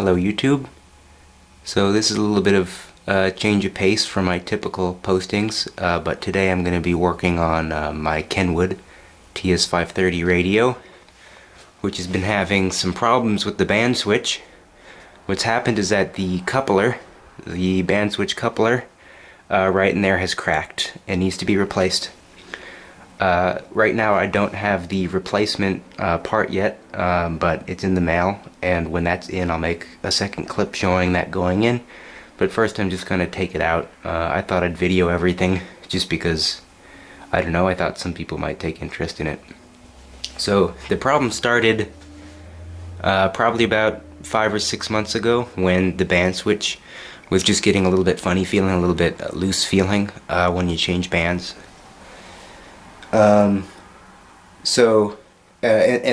Hello YouTube. So this is a little bit of change of pace from my typical postings, but today I'm going to be working on my Kenwood TS-530 radio, which has been having some problems with the Bandswitch. What's happened is that the coupler, the Bandswitch coupler, right in there has cracked and needs to be replaced. Right now I don't have the replacement part yet, but it's in the mail, and when that's in I'll make a second clip showing that going in. But first I'm just going to take it out. I thought I'd video everything just because, I don't know, I thought some people might take interest in it. So the problem started probably about 5 or 6 months ago when the Bandswitch was just getting a little bit funny feeling, a little bit loose feeling when you change bands. And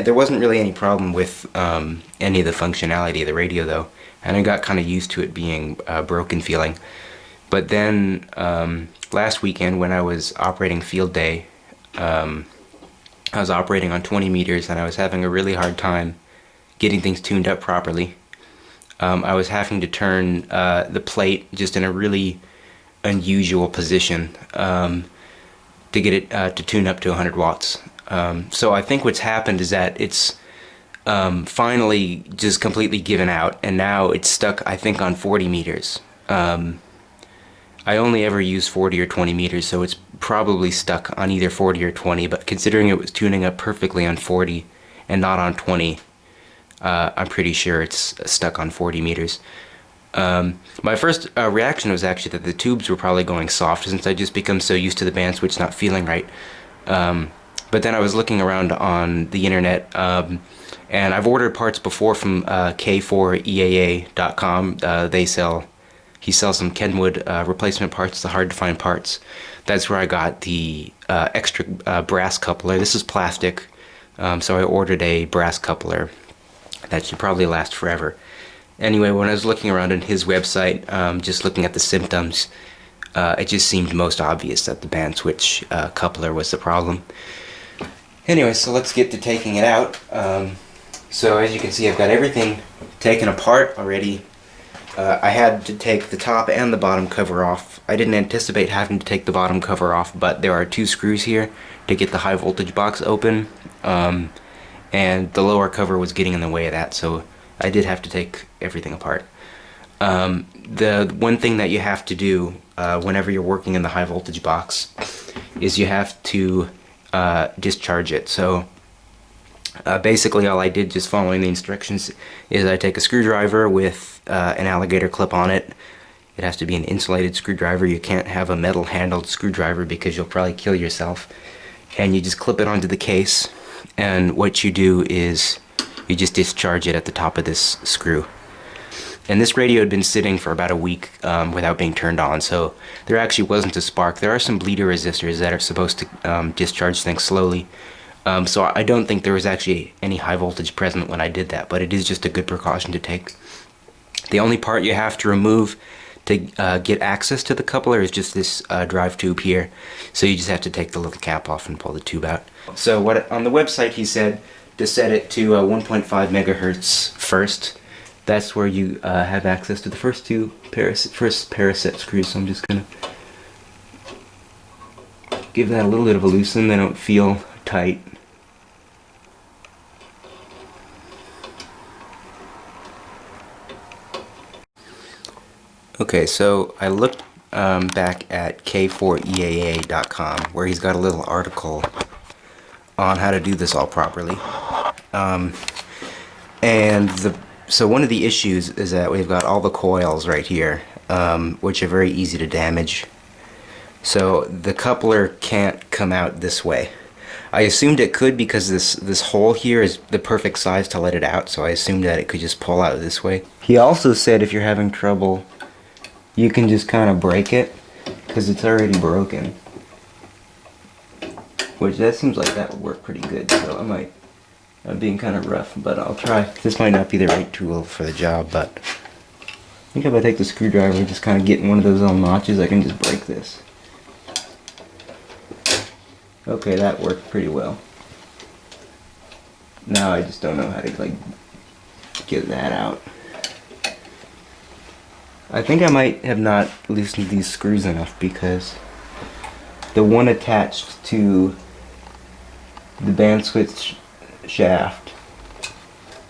there wasn't really any problem with any of the functionality of the radio though, and I got kind of used to it being broken feeling. But then last weekend when I was operating field day, I was operating on 20 meters and I was having a really hard time getting things tuned up properly. I was having to turn the plate just in a really unusual position to get it to tune up to 100 watts. So I think what's happened is that it's finally just completely given out, and now it's stuck, I think, on 40 meters. I only ever use 40 or 20 meters, so it's probably stuck on either 40 or 20, but considering it was tuning up perfectly on 40 and not on 20, I'm pretty sure it's stuck on 40 meters. My first reaction was actually that the tubes were probably going soft since I just become so used to the Bandswitch not feeling right. But then I was looking around on the internet, and I've ordered parts before from K4EAA.com. He sells some Kenwood replacement parts, the hard to find parts. That's where I got the extra brass coupler. This is plastic, so I ordered a brass coupler that should probably last forever. Anyway, when I was looking around on his website, just looking at the symptoms, it just seemed most obvious that the Bandswitch coupler was the problem. Anyway, so let's get to taking it out. So as you can see, I've got everything taken apart already. I had to take the top and the bottom cover off. I didn't anticipate having to take the bottom cover off, but there are 2 screws here to get the high voltage box open, and the lower cover was getting in the way of that, so I did have to take everything apart. The one thing that you have to do whenever you're working in the high voltage box is you have to discharge it. So basically all I did, just following the instructions, is I take a screwdriver with an alligator clip on it. It has to be an insulated screwdriver. You can't have a metal handled screwdriver because you'll probably kill yourself. And you just clip it onto the case, and what you do is you just discharge it at the top of this screw. And this radio had been sitting for about a week without being turned on, so there actually wasn't a spark. There are some bleeder resistors that are supposed to discharge things slowly, so I don't think there was actually any high voltage present when I did that, but it is just a good precaution to take. The only part you have to remove to get access to the coupler is just this drive tube here, so you just have to take the little cap off and pull the tube out. So what on the website he said to set it to 1.5 megahertz first. That's where you have access to the first pair of set screws. So I'm just gonna give that a little bit of a loosen. They don't feel tight. Okay, so I looked back at K4EAA.com, where he's got a little article on how to do this all properly. So one of the issues is that we've got all the coils right here, which are very easy to damage. So the coupler can't come out this way. I assumed it could because this hole here is the perfect size to let it out, so I assumed that it could just pull out this way. He also said if you're having trouble, you can just kind of break it, because it's already broken. Which, that seems like that would work pretty good, so I'm being kind of rough, but I'll try. This might not be the right tool for the job, but I think if I take the screwdriver and just kind of get in one of those little notches, I can just break this. Okay, that worked pretty well. Now I just don't know how to, like, get that out. I think I might have not loosened these screws enough because the one attached to the Bandswitch shaft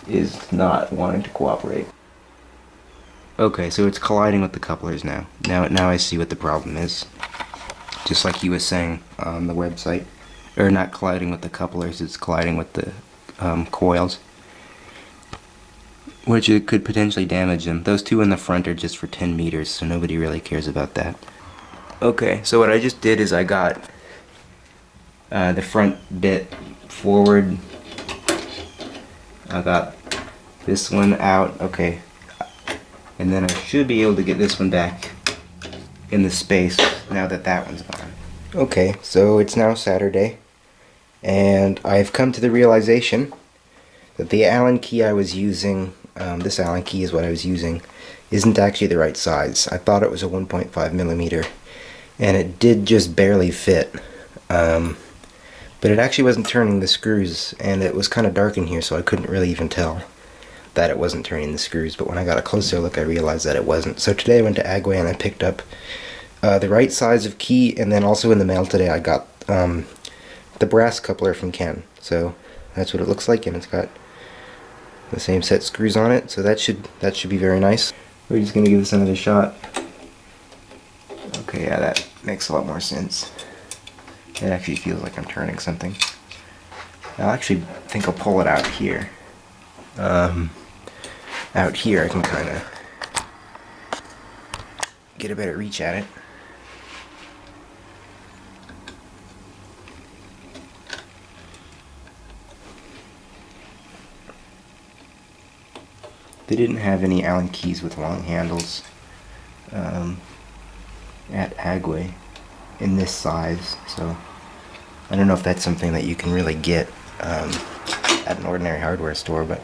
is not wanting to cooperate. Okay, so it's colliding with the couplers now. Now I see what the problem is. Just like he was saying on the website. Or not colliding with the couplers, it's colliding with the coils. Which it could potentially damage them. Those two in the front are just for 10 meters, so nobody really cares about that. Okay, so what I just did is I got the front bit forward. I got this one out, okay. And then I should be able to get this one back in the space now that that one's gone. Okay, so it's now Saturday, and I've come to the realization that the Allen key I was using, this Allen key is what I was using, isn't actually the right size. I thought it was a 1.5 millimeter, and it did just barely fit. But it actually wasn't turning the screws, and it was kind of dark in here, so I couldn't really even tell that it wasn't turning the screws. But when I got a closer look, I realized that it wasn't. So today I went to Agway and I picked up the right size of key, and then also in the mail today I got the brass coupler from Ken. So that's what it looks like, and it's got the same set screws on it, so that should be very nice. We're just gonna give this another shot. Okay, yeah, that makes a lot more sense. It actually feels like I'm turning something. I actually think I'll pull it out here. Out here I can kind of get a better reach at it. They didn't have any Allen keys with long handles at Agway in this size, so I don't know if that's something that you can really get at an ordinary hardware store, but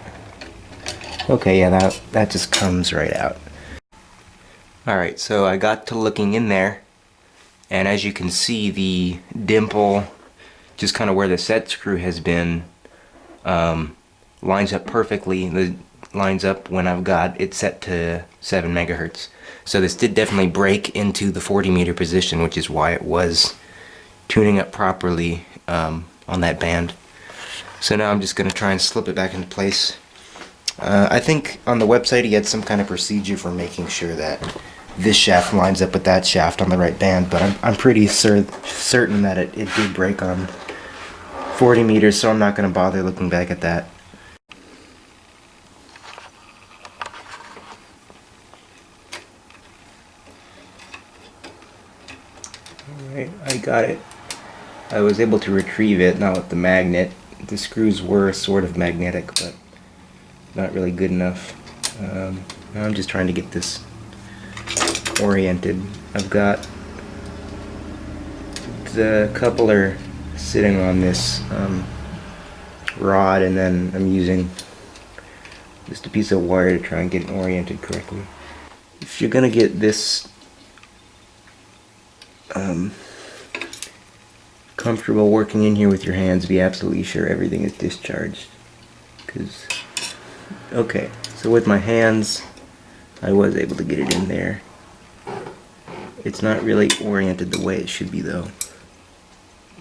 okay, yeah, that just comes right out. Alright, so I got to looking in there, and as you can see, the dimple, just kind of where the set screw has been, lines up perfectly. It lines up when I've got it set to 7 megahertz. So this did definitely break into the 40 meter position, which is why it was tuning up properly on that band. So now I'm just going to try and slip it back into place. I think on the website he had some kind of procedure for making sure that this shaft lines up with that shaft on the right band, but I'm pretty certain that it did break on 40 meters, so I'm not going to bother looking back at that. Alright, I got it. I was able to retrieve it, not with the magnet. The screws were sort of magnetic, but not really good enough. Now I'm just trying to get this oriented. I've got the coupler sitting on this rod, and then I'm using just a piece of wire to try and get it oriented correctly. If you're gonna get this comfortable working in here with your hands, be absolutely sure everything is discharged. Okay, so with my hands I was able to get it in there. It's not really oriented the way it should be though.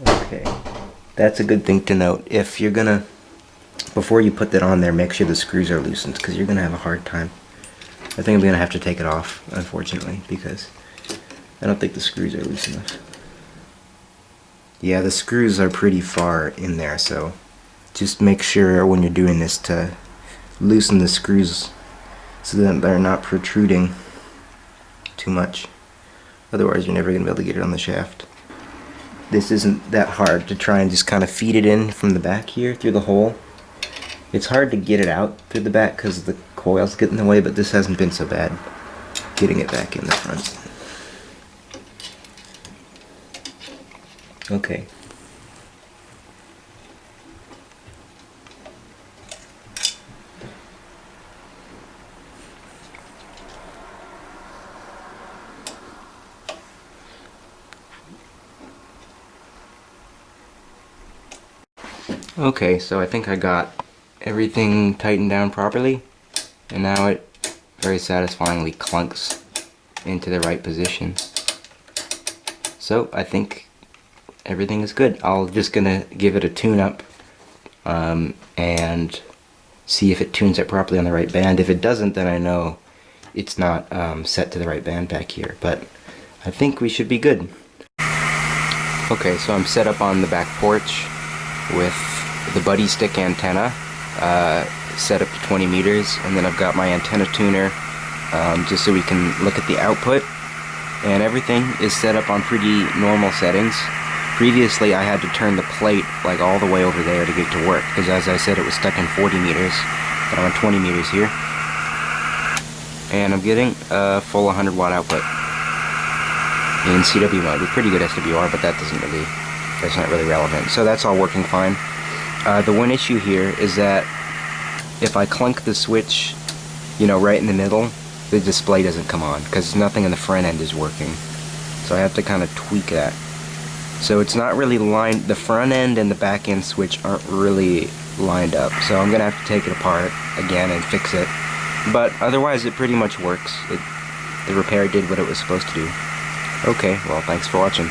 Okay, that's a good thing to note. If you're gonna, before you put that on there, make sure the screws are loosened, because you're gonna have a hard time. I think I'm gonna have to take it off, unfortunately, because I don't think the screws are loose enough. Yeah, the screws are pretty far in there, so just make sure when you're doing this to loosen the screws so that they're not protruding too much. Otherwise you're never going to be able to get it on the shaft. This isn't that hard to try and just kind of feed it in from the back here through the hole. It's hard to get it out through the back because the coils get in the way, but this hasn't been so bad getting it back in the front. Okay. Okay, so I think I got everything tightened down properly, and now it very satisfyingly clunks into the right position. So I think everything is good. I'll just gonna give it a tune-up and see if it tunes it properly on the right band. If it doesn't, then I know it's not set to the right band back here, but I think we should be good. Okay, so I'm set up on the back porch with the buddy stick antenna set up to 20 meters, and then I've got my antenna tuner just so we can look at the output, and everything is set up on pretty normal settings. Previously I had to turn the plate like all the way over there to get it to work, because as I said it was stuck in 40 meters, but I'm on 20 meters here. And I'm getting a full 100 watt output in CW mode with pretty good SWR, but that's not really relevant. So that's all working fine. The one issue here is that if I clunk the switch, you know, right in the middle, the display doesn't come on because nothing in the front end is working. So I have to kind of tweak that. So it's not really lined, the front end and the back end switch aren't really lined up. So I'm gonna have to take it apart again and fix it. But otherwise it pretty much works. The repair did what it was supposed to do. Okay, well, thanks for watching.